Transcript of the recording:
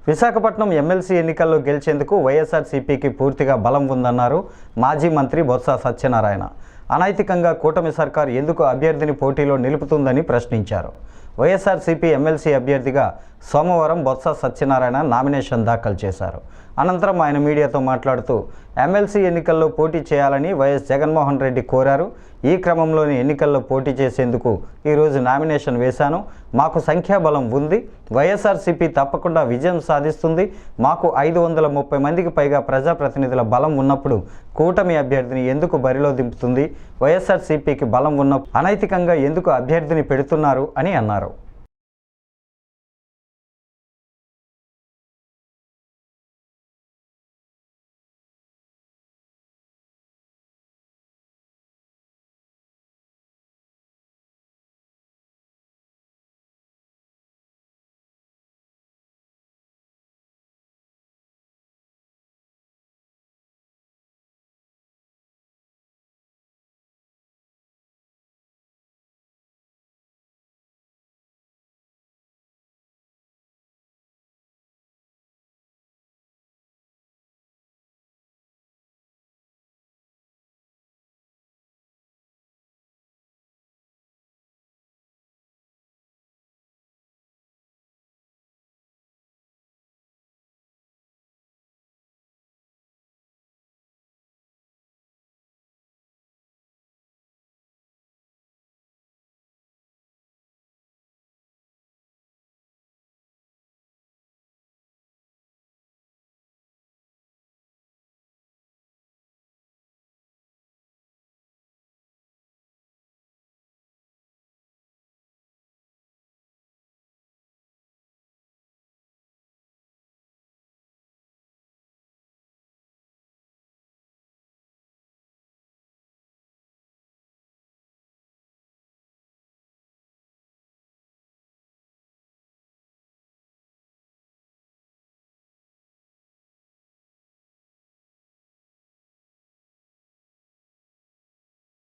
Visakhapatnam MLC ఎన్నికల్లో గెలిచేందుకు వైఎస్ఆర్సీపీకి పూర్తిగా బలం ఉందన్నారు మాజీ మంత్రి బొత్స సత్యనారాయణ. అనైతికంగా కూటమి సర్కార్ ఎందుకు అభ్యర్థిని పోటీలో నిలుపుతుందని ప్రశ్నించారు. వైఎస్ఆర్సీపీ ఎమ్మెల్సీ అభ్యర్థిగా సోమవారం బొత్స సత్యనారాయణ నామినేషన్ దాఖలు చేశారు. అనంతరం ఆయన మీడియాతో మాట్లాడుతూ ఎమ్మెల్సీ ఎన్నికల్లో పోటీ చేయాలని వైఎస్ జగన్మోహన్ రెడ్డి కోరారు. ఈ క్రమంలోని ఎన్నికల్లో పోటీ చేసేందుకు ఈరోజు నామినేషన్ వేశాను. మాకు సంఖ్యాబలం ఉంది. వైఎస్ఆర్సీపీ తప్పకుండా విజయం సాధిస్తుంది. మాకు 530 మందికి పైగా ప్రజాప్రతినిధుల బలం ఉన్నప్పుడు కూటమి అభ్యర్థిని ఎందుకు బరిలో దింపుతుంది? వైఎస్ఆర్సీపీకి బలం ఉన్న అనైతికంగా ఎందుకు అభ్యర్థిని పెడుతున్నారు అని అన్నారు.